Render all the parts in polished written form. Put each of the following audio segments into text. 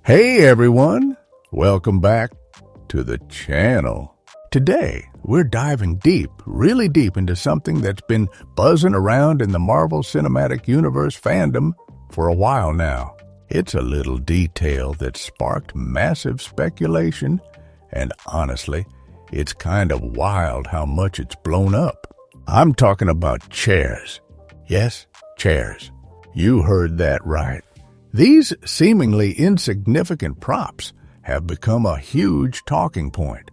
Hey everyone, welcome back to the channel. Today, we're diving deep, really deep into something that's been buzzing around in the Marvel Cinematic Universe fandom for a while now. It's a little detail that sparked massive speculation, and honestly, it's kind of wild how much it's blown up. I'm talking about chairs. Yes, chairs. You heard that right. These seemingly insignificant props have become a huge talking point,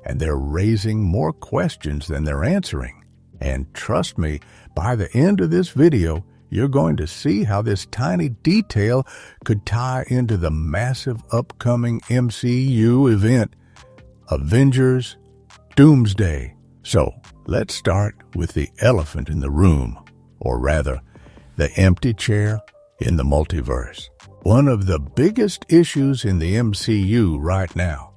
and they're raising more questions than they're answering. And trust me, by the end of this video, you're going to see how this tiny detail could tie into the massive upcoming MCU event, Avengers Doomsday. So, let's start with the elephant in the room, or rather, the empty chair in the multiverse. One of the biggest issues in the MCU right now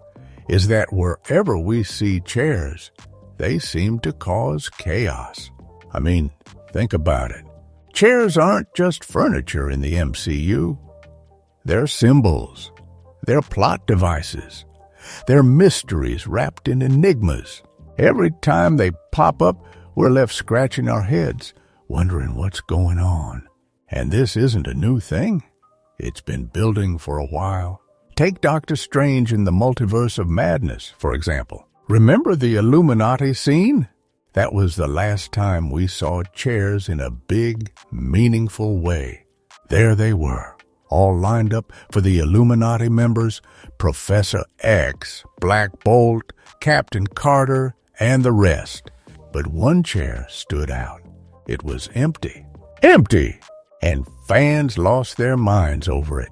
is that wherever we see chairs, they seem to cause chaos. I mean, think about it. Chairs aren't just furniture in the MCU. They're symbols. They're plot devices. They're mysteries wrapped in enigmas. Every time they pop up, we're left scratching our heads, wondering what's going on. And this isn't a new thing. It's been building for a while. Take Doctor Strange in the Multiverse of Madness, for example. Remember the Illuminati scene? That was the last time we saw chairs in a big, meaningful way. There they were, all lined up for the Illuminati members, Professor X, Black Bolt, Captain Carter, and the rest. But one chair stood out. It was empty. Empty! And fans lost their minds over it.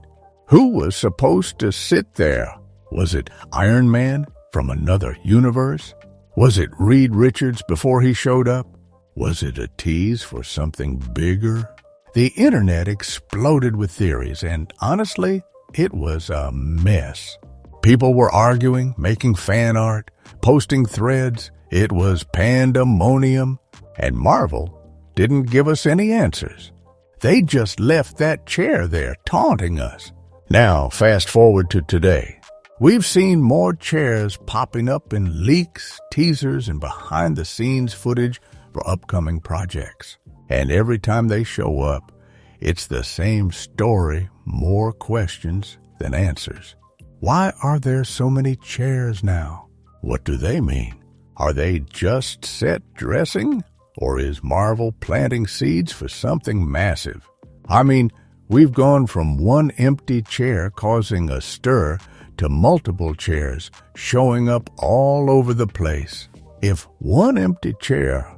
Who was supposed to sit there? Was it Iron Man from another universe? Was it Reed Richards before he showed up? Was it a tease for something bigger? The internet exploded with theories, and honestly, it was a mess. People were arguing, making fan art, posting threads. It was pandemonium, and Marvel didn't give us any answers. They just left that chair there taunting us. Now, fast forward to today. We've seen more chairs popping up in leaks, teasers, and behind-the-scenes footage for upcoming projects. And every time they show up, it's the same story, more questions than answers. Why are there so many chairs now? What do they mean? Are they just set dressing? Or is Marvel planting seeds for something massive? I mean, we've gone from one empty chair causing a stir to multiple chairs showing up all over the place. If one empty chair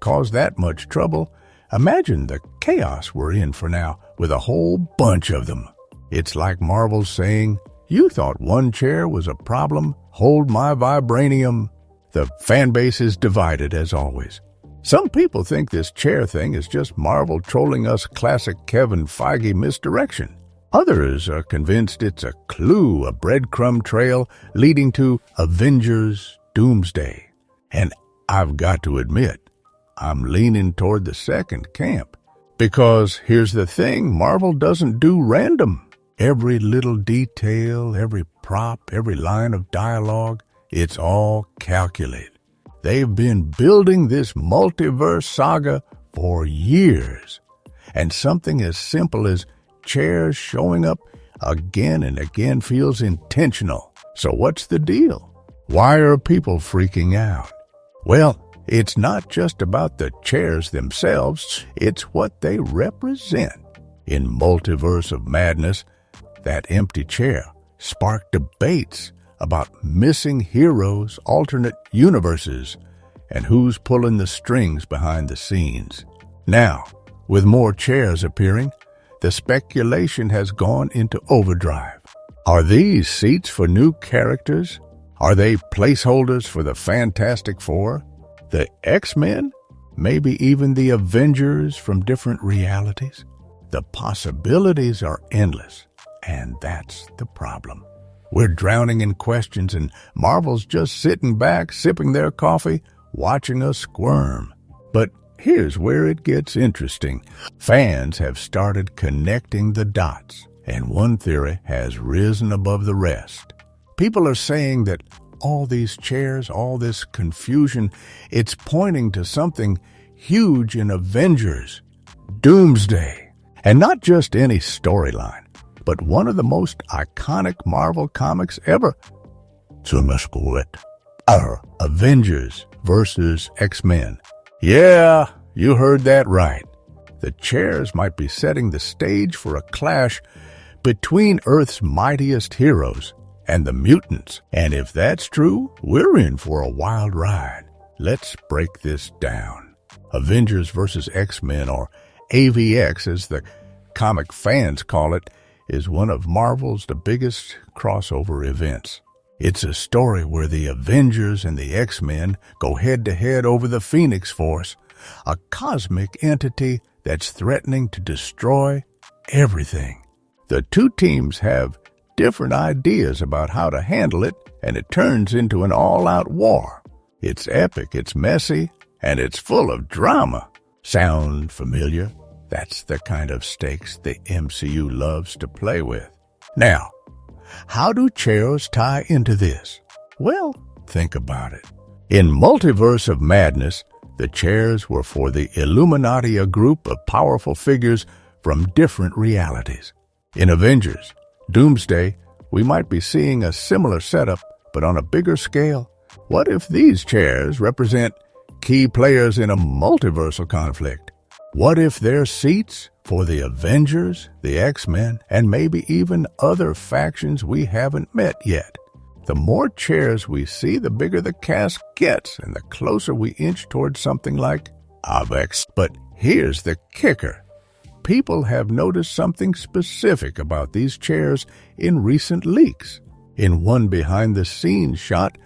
caused that much trouble, imagine the chaos we're in for now with a whole bunch of them. It's like Marvel saying, "You thought one chair was a problem? Hold my vibranium." The fan base is divided as always. Some people think this chair thing is just Marvel trolling us classic Kevin Feige misdirection. Others are convinced it's a clue, a breadcrumb trail leading to Avengers Doomsday. And I've got to admit, I'm leaning toward the second camp. Because here's the thing, Marvel doesn't do random. Every little detail, every prop, every line of dialogue, it's all calculated. They've been building this multiverse saga for years. And something as simple as chairs showing up again and again feels intentional. So what's the deal? Why are people freaking out? Well, it's not just about the chairs themselves, it's what they represent. In Multiverse of Madness, that empty chair sparked debates about missing heroes, alternate universes, and who's pulling the strings behind the scenes. Now, with more chairs appearing, the speculation has gone into overdrive. Are these seats for new characters? Are they placeholders for the Fantastic Four, the X-Men, maybe even the Avengers from different realities? The possibilities are endless, and that's the problem. We're drowning in questions, and Marvel's just sitting back, sipping their coffee, watching us squirm. But here's where it gets interesting. Fans have started connecting the dots, and one theory has risen above the rest. People are saying that all these chairs, all this confusion, it's pointing to something huge in Avengers Doomsday. And not just any storyline, but one of the most iconic Marvel comics ever. Avengers versus X-Men. Yeah, you heard that right. The chairs might be setting the stage for a clash between Earth's mightiest heroes and the mutants. And if that's true, we're in for a wild ride. Let's break this down. Avengers vs. X-Men, or AVX as the comic fans call it, is one of Marvel's biggest crossover events. It's a story where the Avengers and the X-Men go head-to-head over the Phoenix Force, a cosmic entity that's threatening to destroy everything. The two teams have different ideas about how to handle it, and it turns into an all-out war. It's epic, it's messy, and it's full of drama. Sound familiar? That's the kind of stakes the MCU loves to play with. Now, how do chairs tie into this? Well, think about it. In Multiverse of Madness, the chairs were for the Illuminati, a group of powerful figures from different realities. In Avengers Doomsday, we might be seeing a similar setup, but on a bigger scale. What if these chairs represent key players in a multiversal conflict? What if they're seats for the Avengers, the X-Men, and maybe even other factions we haven't met yet? The more chairs we see, the bigger the cast gets, and the closer we inch towards something like Avex. But here's the kicker. People have noticed something specific about these chairs in recent leaks. In one behind-the-scenes shot,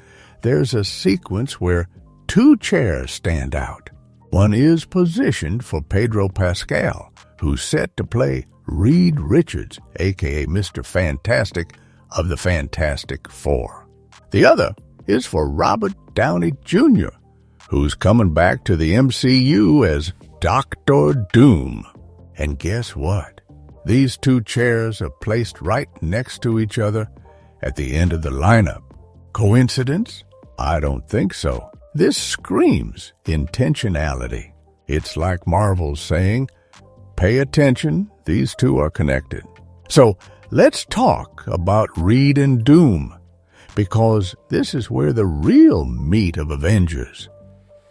there's a sequence where two chairs stand out. One is positioned for Pedro Pascal, who's set to play Reed Richards, a.k.a. Mr. Fantastic of the Fantastic Four. The other is for Robert Downey Jr., who's coming back to the MCU as Dr. Doom. And guess what? These two chairs are placed right next to each other at the end of the lineup. Coincidence? I don't think so. This screams intentionality. It's like Marvel's saying, pay attention, these two are connected. So let's talk about Reed and Doom, because this is where the real meat of Avengers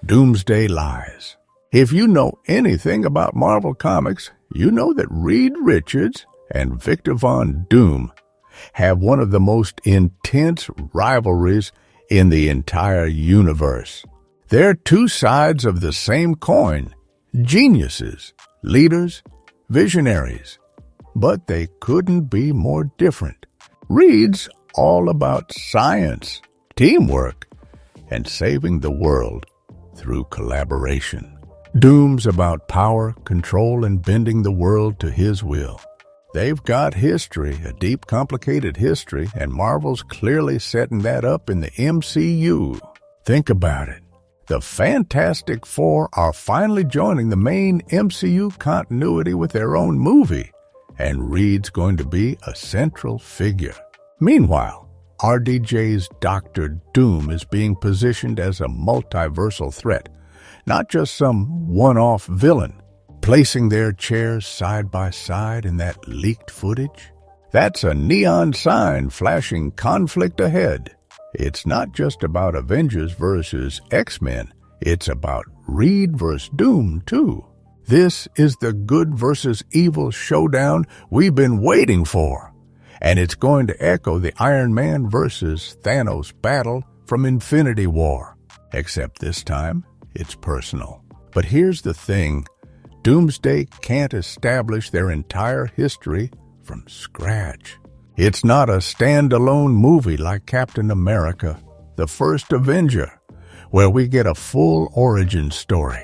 Doomsday lies. If you know anything about Marvel Comics, you know that Reed Richards and Victor Von Doom have one of the most intense rivalries in the entire universe. They're two sides of the same coin, geniuses, leaders, visionaries. But they couldn't be more different. Reed's all about science, teamwork, and saving the world through collaboration. Doom's about power, control, and bending the world to his will. They've got history, a deep, complicated history, and Marvel's clearly setting that up in the MCU. Think about it. The Fantastic Four are finally joining the main MCU continuity with their own movie, and Reed's going to be a central figure. Meanwhile, RDJ's Dr. Doom is being positioned as a multiversal threat, not just some one-off villain. Placing their chairs side by side in that leaked footage, that's a neon sign flashing conflict ahead. It's not just about Avengers versus X-Men, it's about Reed versus Doom, too. This is the good versus evil showdown we've been waiting for, and it's going to echo the Iron Man versus Thanos battle from Infinity War, except this time it's personal. But here's the thing. Doomsday can't establish their entire history from scratch. It's not a standalone movie like Captain America, the First Avenger, where we get a full origin story.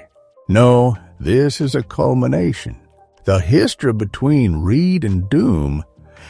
No, this is a culmination. The history between Reed and Doom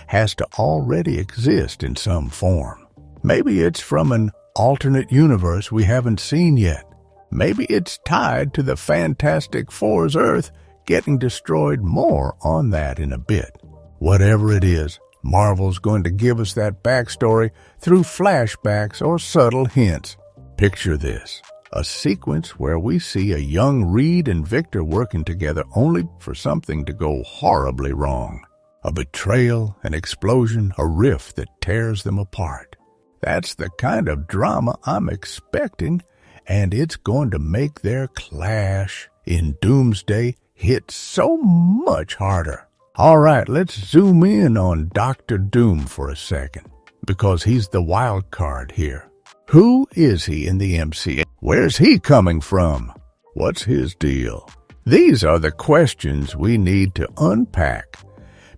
has to already exist in some form. Maybe it's from an alternate universe we haven't seen yet. Maybe it's tied to the Fantastic Four's Earth getting destroyed. More on that in a bit. Whatever it is, Marvel's going to give us that backstory through flashbacks or subtle hints. Picture this, a sequence where we see a young Reed and Victor working together only for something to go horribly wrong. A betrayal, an explosion, a rift that tears them apart. That's the kind of drama I'm expecting, and it's going to make their clash in Doomsday hit so much harder. All right, let's zoom in on Dr. Doom for a second, because he's the wild card here. Who is he in the MCU? Where's he coming from? What's his deal? These are the questions we need to unpack,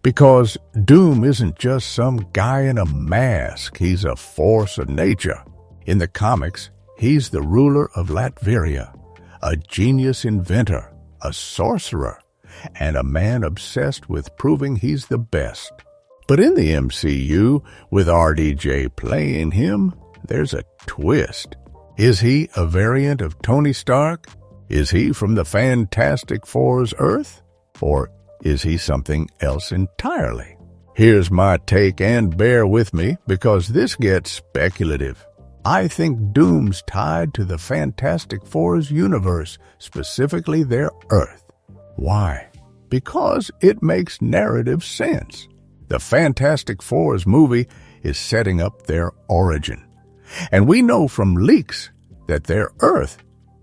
because Doom isn't just some guy in a mask. He's a force of nature. In the comics, he's the ruler of Latveria, a genius inventor, a sorcerer, and a man obsessed with proving he's the best. But in the MCU, with RDJ playing him, there's a twist. Is he a variant of Tony Stark? Is he from the Fantastic Four's Earth? Or is he something else entirely? Here's my take, and bear with me, because this gets speculative. I think Doom's tied to the Fantastic Four's universe, specifically their Earth. Why? Because it makes narrative sense. The Fantastic Four's movie is setting up their origin. And we know from leaks that their Earth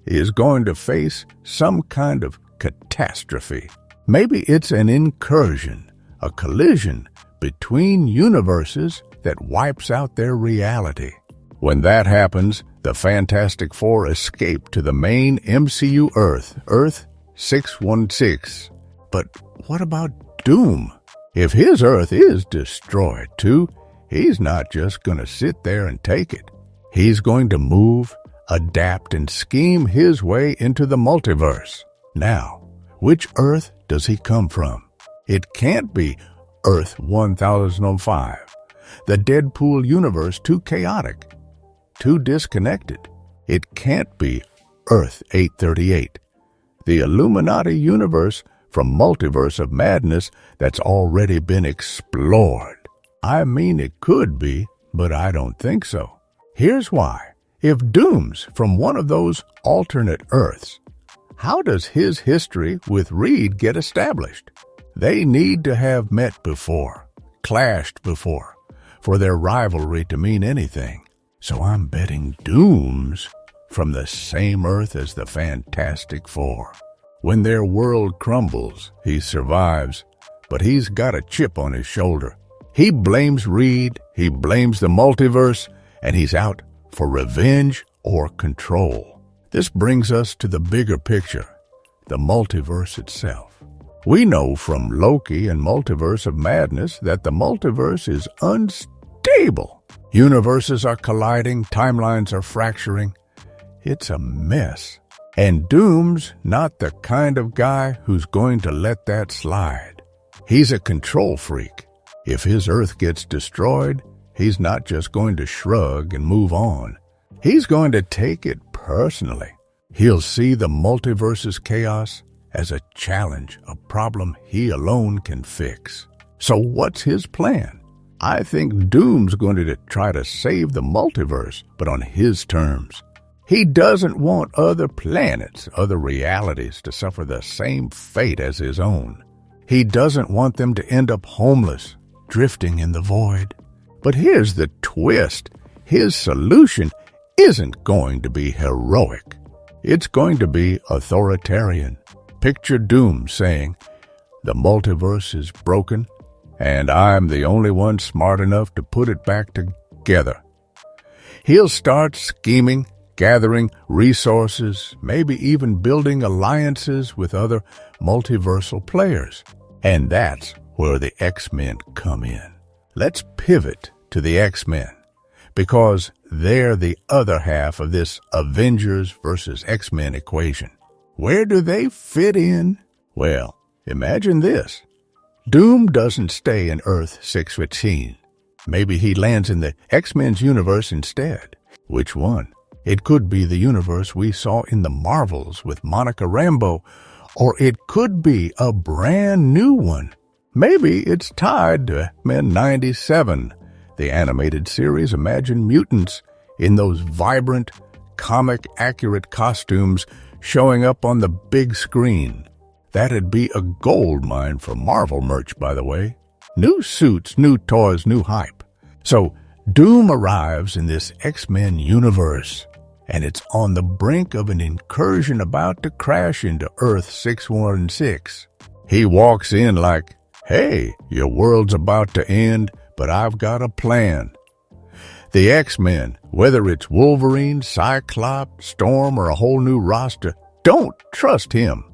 is going to face some kind of catastrophe. Maybe it's an incursion, a collision between universes that wipes out their reality. When that happens, the Fantastic Four escape to the main MCU Earth, Earth 616. But what about Doom? If his Earth is destroyed too, he's not just going to sit there and take it. He's going to move, adapt, and scheme his way into the multiverse. Now, which Earth does he come from? It can't be Earth 1005. The Deadpool universe too chaotic, too disconnected. It can't be Earth 838. The Illuminati universe from Multiverse of Madness that's already been explored. I mean, it could be, but I don't think so. Here's why. If Doom's from one of those alternate Earths, how does his history with Reed get established? They need to have met before, clashed before, for their rivalry to mean anything. So I'm betting Doom's from the same Earth as the Fantastic Four. When their world crumbles, he survives, but he's got a chip on his shoulder. He blames Reed, he blames the multiverse, and he's out for revenge or control. This brings us to the bigger picture, the multiverse itself. We know from Loki and Multiverse of Madness that the multiverse is unstable. Universes are colliding, timelines are fracturing. It's a mess. And Doom's not the kind of guy who's going to let that slide. He's a control freak. If his Earth gets destroyed, he's not just going to shrug and move on. He's going to take it personally. He'll see the multiverse's chaos as a challenge, a problem he alone can fix. So what's his plan? I think Doom's going to try to save the multiverse, but on his terms. He doesn't want other planets, other realities to suffer the same fate as his own. He doesn't want them to end up homeless, drifting in the void. But here's the twist. His solution isn't going to be heroic. It's going to be authoritarian. Picture Doom saying, "The multiverse is broken, and I'm the only one smart enough to put it back together." He'll start scheming, gathering resources, maybe even building alliances with other multiversal players. And that's where the X-Men come in. Let's pivot to the X-Men, because they're the other half of this Avengers versus X-Men equation. Where do they fit in? Well, imagine this. Doom doesn't stay in Earth 615. Maybe he lands in the X-Men's universe instead. Which one? It could be the universe we saw in the Marvels with Monica Rambeau, or it could be a brand new one. Maybe it's tied to Men 97, the animated series Imagine Mutants in those vibrant, comic-accurate costumes showing up on the big screen. That'd be a gold mine for Marvel merch, by the way. New suits, new toys, new hype. So Doom arrives in this X-Men universe, and it's on the brink of an incursion about to crash into Earth 616. He walks in like, "Hey, your world's about to end, but I've got a plan." The X-Men, whether it's Wolverine, Cyclops, Storm, or a whole new roster, don't trust him.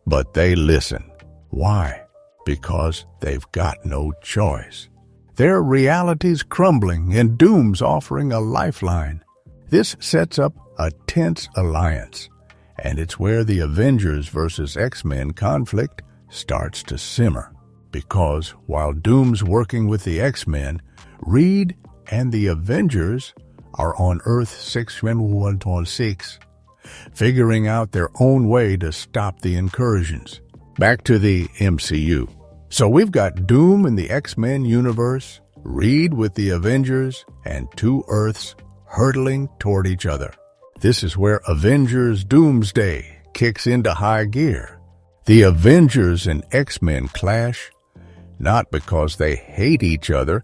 But they listen. Why? Because they've got no choice. Their reality's crumbling, and Doom's offering a lifeline. This sets up a tense alliance, and it's where the Avengers versus X-Men conflict starts to simmer. Because while Doom's working with the X-Men, Reed and the Avengers are on Earth 616, figuring out their own way to stop the incursions. Back to the MCU. So we've got Doom in the X-Men universe, Reed with the Avengers, and two Earths hurtling toward each other. This is where Avengers Doomsday kicks into high gear. The Avengers and X-Men clash, not because they hate each other,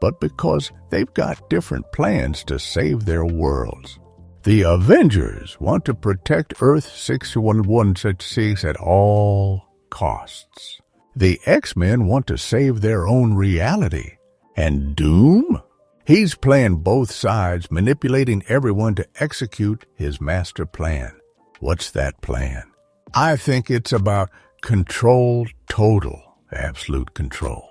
but because they've got different plans to save their worlds. The Avengers want to protect Earth 616 at all costs. The X-Men want to save their own reality. And Doom? He's playing both sides, manipulating everyone to execute his master plan. What's that plan? I think it's about control, total, absolute control.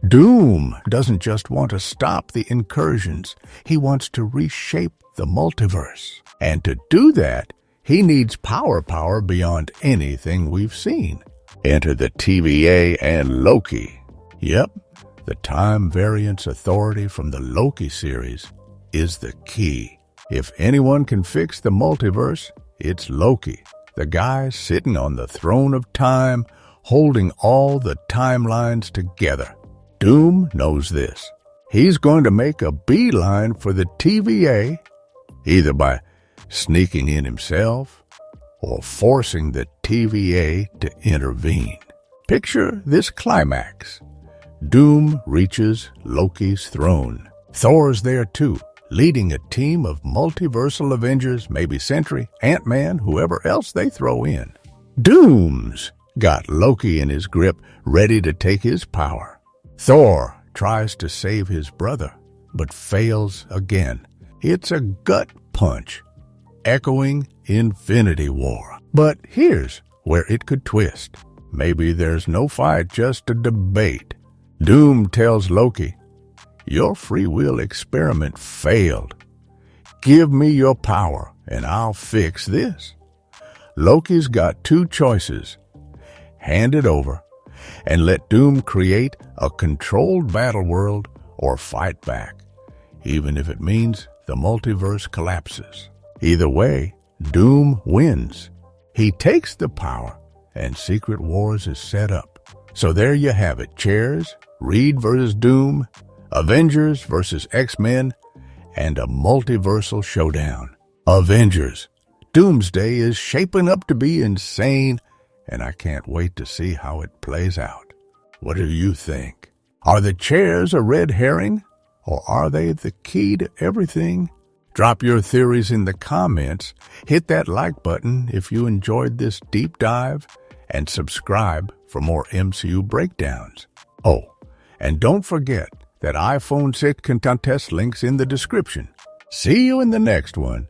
Doom doesn't just want to stop the incursions. He wants to reshape the multiverse. And to do that, he needs power beyond anything we've seen. Enter the TVA and Loki. Yep, the time variance authority from the Loki series is the key. If anyone can fix the multiverse, it's Loki, the guy sitting on the throne of time, holding all the timelines together. Doom knows this. He's going to make a beeline for the TVA, either by sneaking in himself or forcing the TVA to intervene. Picture this climax. Doom reaches Loki's throne. Thor's there too, leading a team of multiversal Avengers, maybe Sentry, Ant-Man, whoever else they throw in. Doom's got Loki in his grip, ready to take his power. Thor tries to save his brother, but fails again. It's a gut punch, echoing Infinity War. But here's where it could twist. Maybe there's no fight, just a debate. Doom tells Loki, "Your free will experiment failed. Give me your power and I'll fix this." Loki's got two choices. Hand it over and let Doom create a controlled battle world, or fight back, even if it means the multiverse collapses. Either way, Doom wins. He takes the power, and Secret Wars is set up. So there you have it. Chairs, Reed versus Doom, Avengers versus X-Men, and a multiversal showdown. Avengers. Doomsday is shaping up to be insane, and I can't wait to see how it plays out. What do you think? Are the chairs a red herring, or are they the key to everything? Drop your theories in the comments, hit that like button if you enjoyed this deep dive, and subscribe for more MCU breakdowns. Oh, and don't forget that iPhone 6 contest link's in the description. See you in the next one.